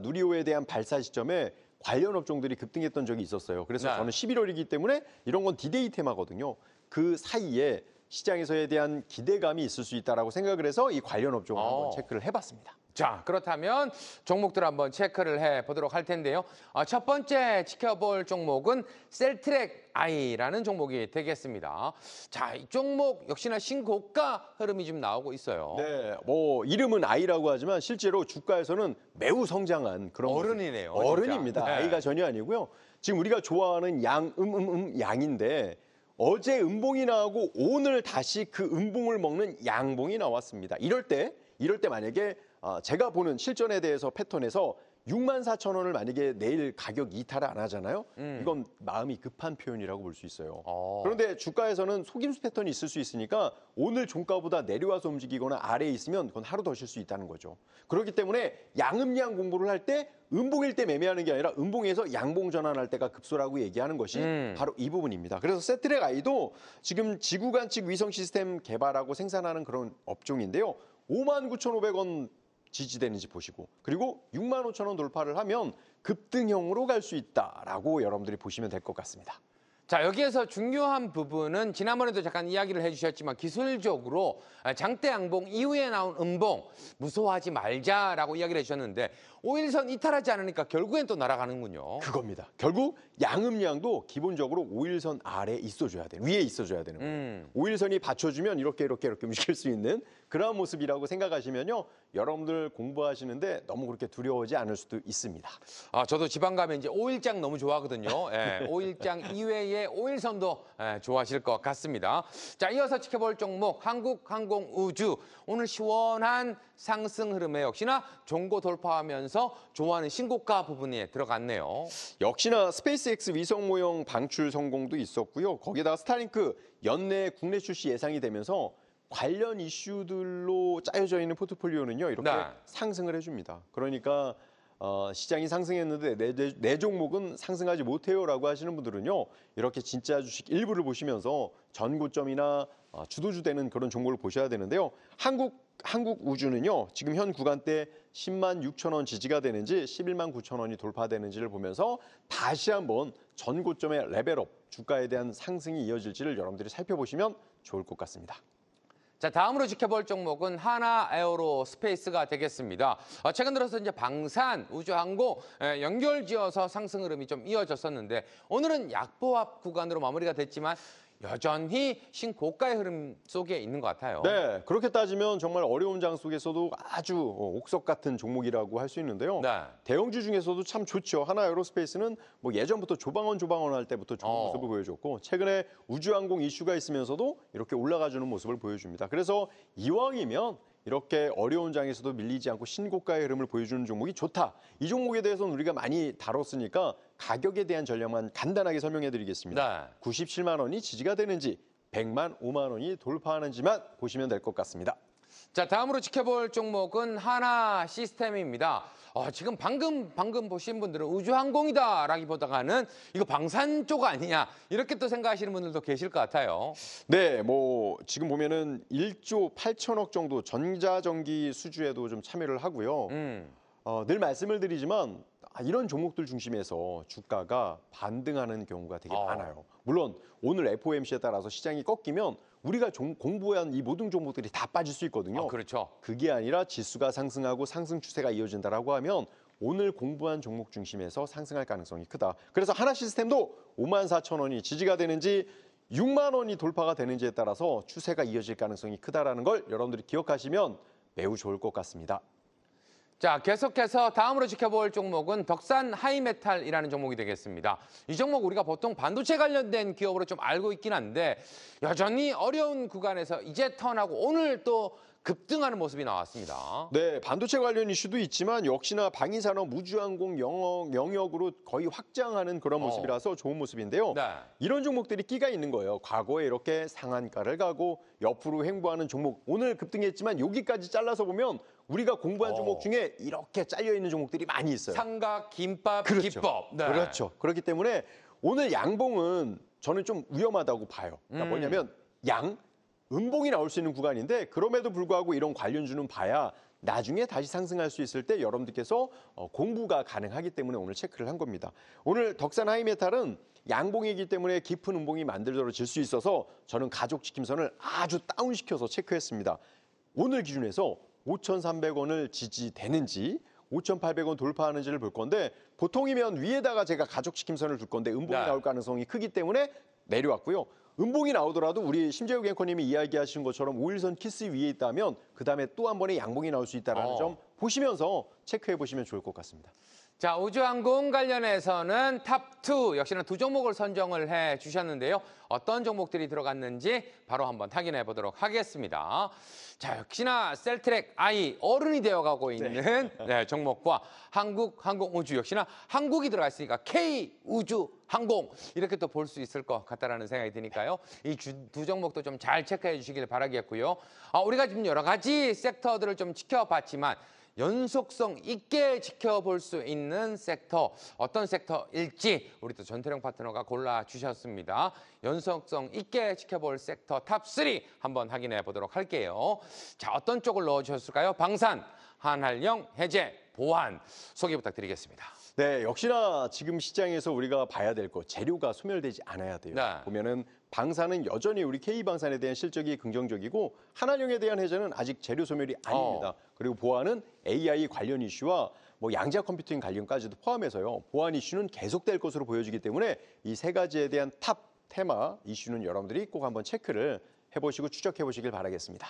Speaker 2: 누리호에 대한 발사 시점에 관련 업종들이 급등했던 적이 있었어요. 그래서
Speaker 1: 네.
Speaker 2: 저는 11월이기 때문에 이런 건 디데이 테마거든요. 그 사이에 시장에서에 대한 기대감이 있을 수 있다라고 생각을 해서 이 관련 업종을 한번 체크를 해봤습니다.
Speaker 1: 자, 그렇다면 종목들 한번 체크를 해 보도록 할 텐데요. 첫 번째 지켜볼 종목은 셀트랙 I라는 종목이 되겠습니다. 자, 이 종목 역시나 신고가 흐름이 좀 나오고 있어요.
Speaker 2: 네, 뭐 이름은 아이라고 하지만 실제로 주가에서는 매우 성장한 그런
Speaker 1: 어른이네요.
Speaker 2: 어른입니다.
Speaker 1: 진짜. 네.
Speaker 2: 아이가 전혀 아니고요. 지금 우리가 좋아하는 양인데 어제 음봉이 나오고 오늘 다시 그 음봉을 먹는 양봉이 나왔습니다. 이럴 때 만약에 제가 보는 실전에 대해서 패턴에서 64,000원을 만약에 내일 가격 이탈을 안 하잖아요. 이건 마음이 급한 표현이라고 볼 수 있어요. 그런데 주가에서는 속임수 패턴이 있을 수 있으니까 오늘 종가보다 내려와서 움직이거나 아래에 있으면 그건 하루 더 쉴 수 있다는 거죠. 그렇기 때문에 양음양 공부를 할 때 음봉일 때 매매하는 게 아니라 음봉에서 양봉 전환할 때가 급소라고 얘기하는 것이 바로 이 부분입니다. 그래서 세트랙 아이도 지금 지구관측 위성 시스템 개발하고 생산하는 그런 업종인데요. 59,500원 지지되는지 보시고 그리고 65,000원 돌파를 하면 급등형으로 갈 수 있다라고 여러분들이 보시면 될 것 같습니다.
Speaker 1: 자, 여기에서 중요한 부분은 지난번에도 잠깐 이야기를 해주셨지만 기술적으로 장대 양봉 이후에 나온 음봉 무서워하지 말자라고 이야기를 해주셨는데 5일선 이탈하지 않으니까 결국엔 또 날아가는군요.
Speaker 2: 그겁니다. 결국 양음양도 기본적으로 5일선 아래에 있어줘야 돼요. 위에 있어줘야 되는 거예요. 5일선이 받쳐주면 이렇게 움직일 수 있는 그러한 모습이라고 생각하시면요. 여러분들 공부하시는데 너무 그렇게 두려워하지 않을 수도 있습니다.
Speaker 1: 저도 지방 가면 이제 5일장 너무 좋아하거든요. 예, 5일장 이외에 5일선도 좋아하실 것 같습니다. 자, 이어서 지켜볼 종목 한국항공우주. 오늘 시원한 상승 흐름에 역시나 종고 돌파하면서 좋아하는 신고가 부분에 들어갔네요.
Speaker 2: 역시나 스페이스X 위성 모형 방출 성공도 있었고요. 거기다가 스타링크 연내 국내 출시 예상이 되면서 관련 이슈들로 짜여져 있는 포트폴리오는요. 이렇게
Speaker 1: 네.
Speaker 2: 상승을 해줍니다. 그러니까 시장이 상승했는데 내 종목은 상승하지 못해요라고 하시는 분들은요. 이렇게 진짜 주식 일부를 보시면서 전고점이나 주도주되는 그런 종목을 보셔야 되는데요. 한국우주는요. 지금 현 구간대 10만 6천 원 지지가 되는지 11만 9천 원이 돌파되는지를 보면서 다시 한번 전고점의 레벨업, 주가에 대한 상승이 이어질지를 여러분들이 살펴보시면 좋을 것 같습니다.
Speaker 1: 자, 다음으로 지켜볼 종목은 하나 에어로스페이스가 되겠습니다. 최근 들어서 이제 방산, 우주항공 연결지어서 상승 흐름이 좀 이어졌었는데 오늘은 약보합 구간으로 마무리가 됐지만 여전히 신고가의 흐름 속에 있는 것 같아요.
Speaker 2: 네, 그렇게 따지면 정말 어려운 장 속에서도 아주 옥석 같은 종목이라고 할 수 있는데요.
Speaker 1: 네.
Speaker 2: 대형주 중에서도 참 좋죠. 하나 에어로스페이스는 뭐 예전부터 조방원 할 때부터 좋은 모습을 보여줬고 최근에 우주항공 이슈가 있으면서도 이렇게 올라가주는 모습을 보여줍니다. 그래서 이왕이면 이렇게 어려운 장에서도 밀리지 않고 신고가의 흐름을 보여주는 종목이 좋다. 이 종목에 대해서는 우리가 많이 다뤘으니까 가격에 대한 전략만 간단하게 설명해드리겠습니다.
Speaker 1: 네.
Speaker 2: 97만 원이 지지가 되는지 100만 5만 원이 돌파하는지만 보시면 될 것 같습니다.
Speaker 1: 자, 다음으로 지켜볼 종목은 하나 시스템입니다. 지금 방금 보신 분들은 우주항공이다라기보다는 이거 방산 쪽 아니냐 이렇게 또 생각하시는 분들도 계실 것 같아요.
Speaker 2: 네, 뭐 지금 보면은 1조 8천억 정도 전자전기 수주에도 좀 참여를 하고요. 늘 말씀을 드리지만 이런 종목들 중심에서 주가가 반등하는 경우가 되게 많아요. 물론 오늘 FOMC에 따라서 시장이 꺾이면 우리가 공부한 이 모든 종목들이 다 빠질 수 있거든요.
Speaker 1: 그렇죠.
Speaker 2: 그게 아니라 지수가 상승하고 상승 추세가 이어진다라고 하면 오늘 공부한 종목 중심에서 상승할 가능성이 크다. 그래서 하나 시스템도 54,000원이 지지가 되는지 6만 원이 돌파가 되는지에 따라서 추세가 이어질 가능성이 크다라는 걸 여러분들이 기억하시면 매우 좋을 것 같습니다.
Speaker 1: 자, 계속해서 다음으로 지켜볼 종목은 덕산 하이메탈이라는 종목이 되겠습니다. 이 종목 우리가 보통 반도체 관련된 기업으로 좀 알고 있긴 한데 여전히 어려운 구간에서 이제 턴하고 오늘 또 급등하는 모습이 나왔습니다.
Speaker 2: 네, 반도체 관련 이슈도 있지만 역시나 방위산업 우주항공 영역으로 거의 확장하는 그런 모습이라서 좋은 모습인데요.
Speaker 1: 네.
Speaker 2: 이런 종목들이 끼가 있는 거예요. 과거에 이렇게 상한가를 가고 옆으로 횡보하는 종목. 오늘 급등했지만 여기까지 잘라서 보면 우리가 공부한 종목 중에 이렇게 잘려있는 종목들이 많이 있어요.
Speaker 1: 삼각, 김밥,
Speaker 2: 그렇죠.
Speaker 1: 기법. 네.
Speaker 2: 그렇죠. 그렇기 때문에 오늘 양봉은 저는 좀 위험하다고 봐요. 그러니까 뭐냐면 음봉이 나올 수 있는 구간인데 그럼에도 불구하고 이런 관련주는 봐야 나중에 다시 상승할 수 있을 때 여러분들께서 공부가 가능하기 때문에 오늘 체크를 한 겁니다. 오늘 덕산 하이메탈은 양봉이기 때문에 깊은 음봉이 만들어질 수 있어서 저는 가족지킴선을 아주 다운시켜서 체크했습니다. 오늘 기준에서 5,300원을 지지되는지 5,800원 돌파하는지를 볼 건데 보통이면 위에다가 제가 가족지킴선을 둘 건데 음봉이 나올 가능성이 크기 때문에 내려왔고요. 음봉이 나오더라도 우리 심재욱 앵커님이 이야기하신 것처럼 5일선 키스 위에 있다면 그다음에 또 한 번의 양봉이 나올 수 있다는 점 보시면서 체크해 보시면 좋을 것 같습니다.
Speaker 1: 자, 우주항공 관련해서는 탑2 역시나 두 종목을 선정을 해 주셨는데요. 어떤 종목들이 들어갔는지 바로 한번 확인해 보도록 하겠습니다. 자, 역시나 셀트랙 I 어른이 되어가고 있는 종목과 한국항공우주 역시나 한국이 들어가 있으니까 K우주항공 이렇게 또 볼 수 있을 것 같다라는 생각이 드니까요. 이 두 종목도 좀 잘 체크해 주시길 바라겠고요. 우리가 지금 여러 가지 섹터들을 좀 지켜봤지만 연속성 있게 지켜볼 수 있는 섹터 어떤 섹터일지 우리 또 전태령 파트너가 골라주셨습니다. 연속성 있게 지켜볼 섹터 탑3 한번 확인해 보도록 할게요. 자, 어떤 쪽을 넣어주셨을까요? 방산, 한한령, 해제, 보안 소개 부탁드리겠습니다.
Speaker 2: 네, 역시나 지금 시장에서 우리가 봐야 될 것 재료가 소멸되지 않아야 돼요.
Speaker 1: 네.
Speaker 2: 보면은 방산은 여전히 우리 K방산에 대한 실적이 긍정적이고 한한령에 대한 해제는 아직 재료 소멸이 아닙니다. 그리고 보안은 AI 관련 이슈와 뭐 양자 컴퓨팅 관련까지도 포함해서요. 보안 이슈는 계속될 것으로 보여지기 때문에 이 세 가지에 대한 탑 테마 이슈는 여러분들이 꼭 한번 체크를 해보시고 추적해보시길 바라겠습니다.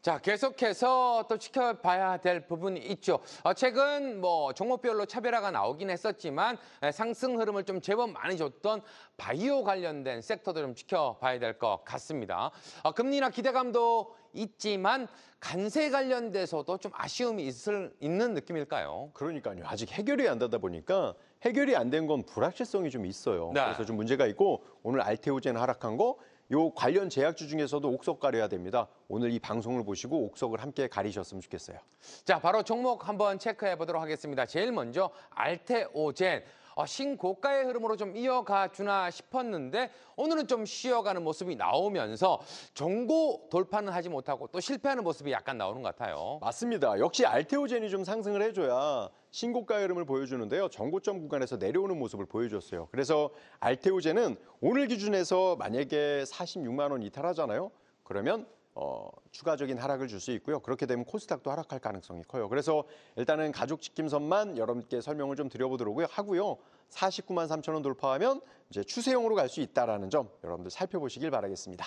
Speaker 1: 자, 계속해서 또 지켜봐야 될 부분이 있죠. 최근 뭐 종목별로 차별화가 나오긴 했었지만 상승 흐름을 좀 제법 많이 줬던 바이오 관련된 섹터도 좀 지켜봐야 될 것 같습니다. 금리나 기대감도 있지만 간세 관련돼서도 좀 아쉬움이 있는 느낌일까요?
Speaker 2: 그러니까요. 아직 해결이 안 되다 보니까 해결이 안 된 건 불확실성이 좀 있어요.
Speaker 1: 네.
Speaker 2: 그래서 좀 문제가 있고 오늘 알테오젠 하락한 거 요 관련 제약주 중에서도 옥석 가려야 됩니다. 오늘 이 방송을 보시고 옥석을 함께 가리셨으면 좋겠어요.
Speaker 1: 자, 바로 종목 한번 체크해 보도록 하겠습니다. 제일 먼저 알테오젠. 신고가의 흐름으로 좀 이어가 주나 싶었는데 오늘은 좀 쉬어가는 모습이 나오면서 정고 돌파는 하지 못하고 또 실패하는 모습이 약간 나오는 것 같아요.
Speaker 2: 맞습니다. 역시 알테오젠이 좀 상승을 해줘야 신고가 흐름을 보여주는데요. 정고점 구간에서 내려오는 모습을 보여줬어요. 그래서 알테오젠은 오늘 기준에서 만약에 46만 원 이탈하잖아요. 그러면 추가적인 하락을 줄 수 있고요. 그렇게 되면 코스닥도 하락할 가능성이 커요. 그래서 일단은 가족 지킴선만 여러분께 설명을 좀 드려보도록 하고요. 49만 3천 원 돌파하면 이제 추세형으로 갈 수 있다라는 점 여러분들 살펴보시길 바라겠습니다.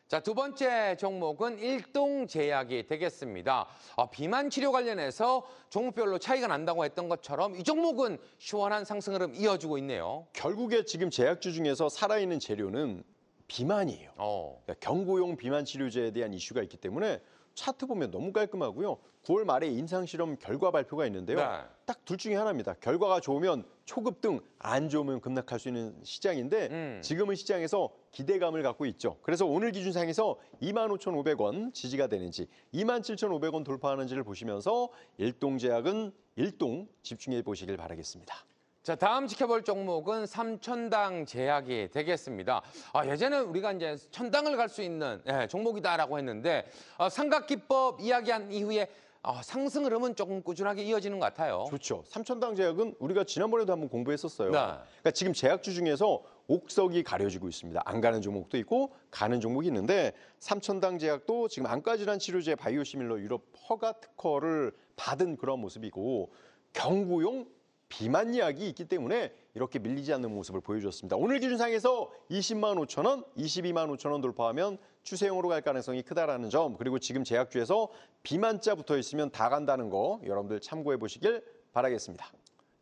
Speaker 1: 자, 두 번째 종목은 일동제약이 되겠습니다. 비만 치료 관련해서 종목별로 차이가 난다고 했던 것처럼 이 종목은 시원한 상승 흐름 이어주고 있네요.
Speaker 2: 결국에 지금 제약주 중에서 살아있는 재료는 비만이에요. 그러니까 경구용 비만 치료제에 대한 이슈가 있기 때문에 차트 보면 너무 깔끔하고요. 9월 말에 임상실험 결과 발표가 있는데요.
Speaker 1: 네.
Speaker 2: 딱 둘 중에 하나입니다. 결과가 좋으면 초급등, 안 좋으면 급락할 수 있는 시장인데 지금은 시장에서 기대감을 갖고 있죠. 그래서 오늘 기준상에서 25,500원 지지가 되는지 27,500원 돌파하는지를 보시면서 일동제약은 일동 집중해 보시길 바라겠습니다.
Speaker 1: 자, 다음 지켜볼 종목은 삼천당 제약이 되겠습니다. 예전에 우리가 이제 천당을 갈 수 있는 종목이다라고 했는데 삼각기법 이야기한 이후에 상승 흐름은 조금 꾸준하게 이어지는 것 같아요.
Speaker 2: 좋죠. 삼천당 제약은 우리가 지난번에도 한번 공부했었어요.
Speaker 1: 네.
Speaker 2: 그러니까 지금 제약주 중에서 옥석이 가려지고 있습니다. 안 가는 종목도 있고 가는 종목이 있는데 삼천당 제약도 지금 안과질환 치료제 바이오시밀러 유럽 허가 특허를 받은 그런 모습이고 경구용 비만 약이 있기 때문에 이렇게 밀리지 않는 모습을 보여줬습니다. 오늘 기준상에서 20만 5천 원, 22만 5천 원 돌파하면 추세형으로 갈 가능성이 크다라는 점, 그리고 지금 제약주에서 비만자 붙어 있으면 다 간다는 거 여러분들 참고해 보시길 바라겠습니다.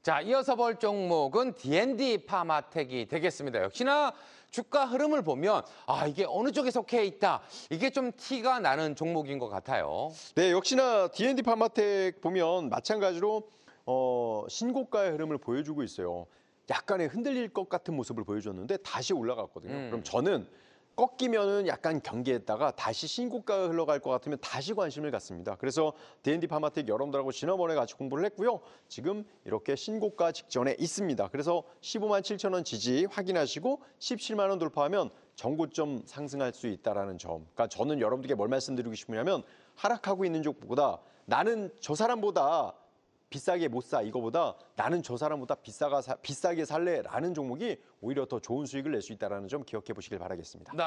Speaker 1: 자, 이어서 볼 종목은 D&D 파마텍이 되겠습니다. 역시나 주가 흐름을 보면 이게 어느 쪽에 속해 있다. 이게 좀 티가 나는 종목인 것 같아요.
Speaker 2: 네, 역시나 D&D 파마텍 보면 마찬가지로 신고가의 흐름을 보여주고 있어요. 약간의 흔들릴 것 같은 모습을 보여줬는데 다시 올라갔거든요. 그럼 저는 꺾이면은 약간 경계했다가 다시 신고가가 흘러갈 것 같으면 다시 관심을 갖습니다. 그래서 D&D 파마텍 여러분들하고 지난번에 같이 공부를 했고요. 지금 이렇게 신고가 직전에 있습니다. 그래서 15만 7천 원 지지 확인하시고 17만 원 돌파하면 전고점 상승할 수 있다라는 점. 그러니까 저는 여러분들께 뭘 말씀드리고 싶으냐면 하락하고 있는 쪽보다 나는 저 사람보다 비싸게 못 사 이거보다 나는 저 사람보다 비싸게 살래라는 종목이 오히려 더 좋은 수익을 낼 수 있다는 점 기억해 보시길 바라겠습니다.
Speaker 1: 네.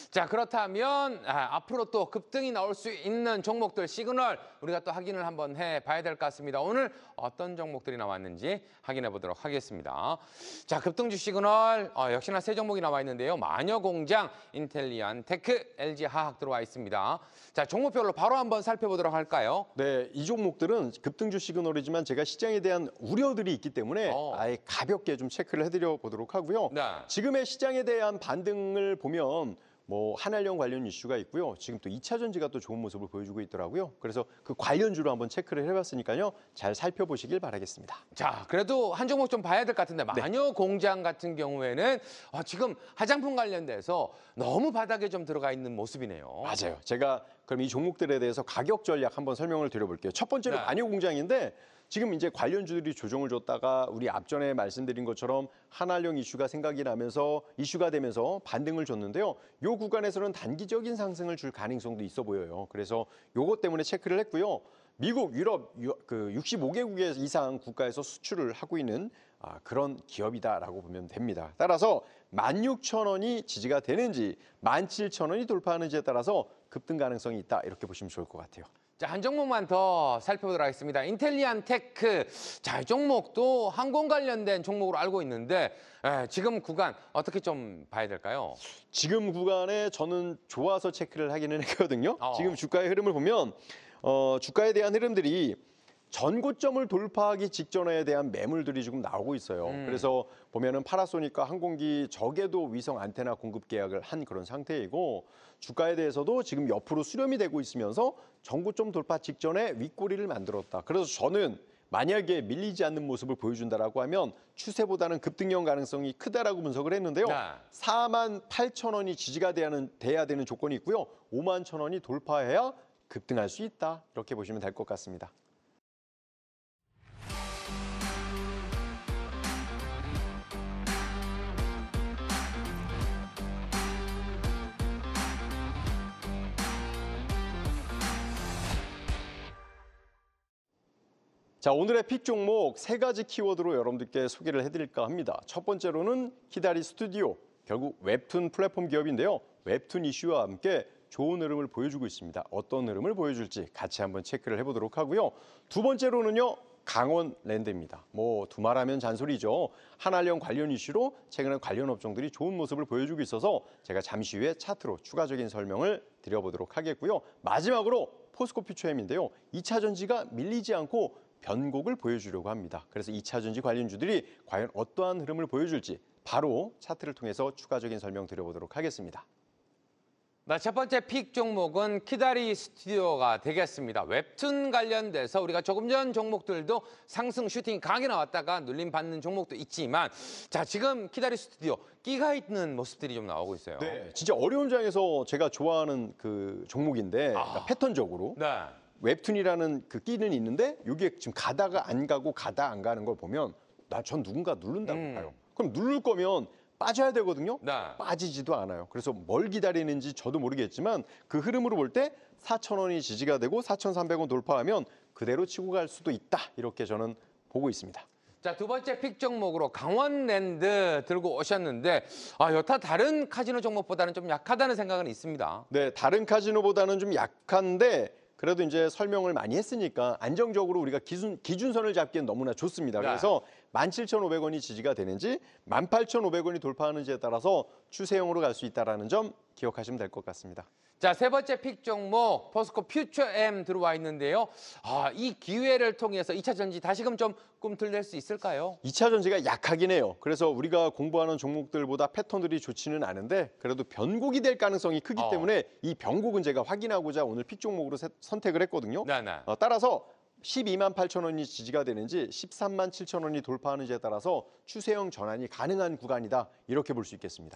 Speaker 1: 자, 그렇다면 앞으로 또 급등이 나올 수 있는 종목들 시그널 우리가 또 확인을 한번 해봐야 될 것 같습니다. 오늘 어떤 종목들이 나왔는지 확인해 보도록 하겠습니다. 자, 급등주 시그널 역시나 세 종목이 나와 있는데요. 마녀공장, 인텔리안, 테크, LG화학 들어와 있습니다. 자, 종목별로 바로 한번 살펴보도록 할까요?
Speaker 2: 네, 이 종목들은 급등주 시그널이지만 제가 시장에 대한 우려들이 있기 때문에 아예 가볍게 좀 체크를 해드려 보도록 하고요.
Speaker 1: 네.
Speaker 2: 지금의 시장에 대한 반등을 보면 뭐 한알령 관련 이슈가 있고요. 지금 또 2차 전지가 또 좋은 모습을 보여주고 있더라고요. 그래서 그 관련주로 한번 체크를 해봤으니까요. 잘 살펴보시길 바라겠습니다.
Speaker 1: 자, 그래도 한 종목 좀 봐야 될 것 같은데 마녀공장 같은 경우에는 지금 화장품 관련돼서 너무 바닥에 좀 들어가 있는 모습이네요.
Speaker 2: 맞아요. 제가 그럼 이 종목들에 대해서 가격 전략 한번 설명을 드려볼게요. 첫 번째로 마녀공장인데 지금 이제 관련주들이 조정을 줬다가 우리 앞전에 말씀드린 것처럼 한알령 이슈가 생각이 나면서 이슈가 되면서 반등을 줬는데요. 요 구간에서는 단기적인 상승을 줄 가능성도 있어 보여요. 그래서 요것 때문에 체크를 했고요. 미국, 유럽 그 65개국 이상 국가에서 수출을 하고 있는 그런 기업이다라고 보면 됩니다. 따라서 16,000원이 지지가 되는지 17,000원이 돌파하는지에 따라서 급등 가능성이 있다 이렇게 보시면 좋을 것 같아요.
Speaker 1: 자, 한 종목만 더 살펴보도록 하겠습니다. 인텔리안 테크. 자, 이 종목도 항공 관련된 종목으로 알고 있는데 지금 구간 어떻게 좀 봐야 될까요?
Speaker 2: 지금 구간에 저는 좋아서 체크를 하기는 했거든요. 지금 주가의 흐름을 보면 주가에 대한 흐름들이 전고점을 돌파하기 직전에 대한 매물들이 지금 나오고 있어요. 그래서 보면은 파라소닉과 항공기 적에도 위성 안테나 공급 계약을 한 그런 상태이고 주가에 대해서도 지금 옆으로 수렴이 되고 있으면서 전고점 돌파 직전에 윗꼬리를 만들었다. 그래서 저는 만약에 밀리지 않는 모습을 보여준다라고 하면 추세보다는 급등형 가능성이 크다라고 분석을 했는데요. 48,000원이 지지가 돼야 되는 조건이 있고요. 51,000원이 돌파해야 급등할 수 있다. 이렇게 보시면 될 것 같습니다. 자, 오늘의 픽 종목 세 가지 키워드로 여러분들께 소개를 해드릴까 합니다. 첫 번째로는 키다리 스튜디오, 결국 웹툰 플랫폼 기업인데요. 웹툰 이슈와 함께 좋은 흐름을 보여주고 있습니다. 어떤 흐름을 보여줄지 같이 한번 체크를 해보도록 하고요. 두 번째로는요. 강원랜드입니다. 뭐 두말하면 잔소리죠. 한한령 관련 이슈로 최근에 관련 업종들이 좋은 모습을 보여주고 있어서 제가 잠시 후에 차트로 추가적인 설명을 드려보도록 하겠고요. 마지막으로 포스코 퓨처엠인데요. 2차 전지가 밀리지 않고 변곡을 보여주려고 합니다. 그래서 2차 전지 관련주들이 과연 어떠한 흐름을 보여줄지 바로 차트를 통해서 추가적인 설명 드려보도록 하겠습니다.
Speaker 1: 네, 첫 번째 픽 종목은 키다리 스튜디오가 되겠습니다. 웹툰 관련돼서 우리가 조금 전 종목들도 상승 슈팅 강하게 나왔다가 눌림 받는 종목도 있지만 자 지금 키다리 스튜디오 끼가 있는 모습들이 좀 나오고 있어요.
Speaker 2: 네, 진짜 어려운 장에서 제가 좋아하는 그 종목인데 그러니까 패턴적으로
Speaker 1: 네.
Speaker 2: 웹툰이라는 그 끼는 있는데 이게 지금 가다가 안 가고 가다 안 가는 걸 보면 전 누군가 누른다고 봐요. 그럼 누를 거면 빠져야 되거든요.
Speaker 1: 네.
Speaker 2: 빠지지도 않아요. 그래서 뭘 기다리는지 저도 모르겠지만 그 흐름으로 볼 때 4,000원이 지지가 되고 4,300원 돌파하면 그대로 치고 갈 수도 있다. 이렇게 저는 보고 있습니다.
Speaker 1: 자, 두 번째 픽 종목으로 강원랜드 들고 오셨는데 여타 다른 카지노 종목보다는 좀 약하다는 생각은 있습니다.
Speaker 2: 네, 다른 카지노보다는 좀 약한데 그래도 이제 설명을 많이 했으니까 안정적으로 우리가 기준선을 잡기엔 너무나 좋습니다.
Speaker 1: 네.
Speaker 2: 그래서 17,500원이 지지가 되는지 18,500원이 돌파하는지에 따라서 추세형으로 갈 수 있다는 점 기억하시면 될 것 같습니다.
Speaker 1: 자, 세 번째 픽 종목 포스코 퓨처엠 들어와 있는데요. 이 기회를 통해서 2차 전지 다시금 좀 꿈틀댈 수 있을까요?
Speaker 2: 2차 전지가 약하긴 해요. 그래서 우리가 공부하는 종목들보다 패턴들이 좋지는 않은데 그래도 변곡이 될 가능성이 크기 때문에 이 변곡은 제가 확인하고자 오늘 픽 종목으로 선택을 했거든요.
Speaker 1: 네네.
Speaker 2: 따라서 128,000원이 지지가 되는지 137,000원이 돌파하는지에 따라서 추세형 전환이 가능한 구간이다. 이렇게 볼 수 있겠습니다.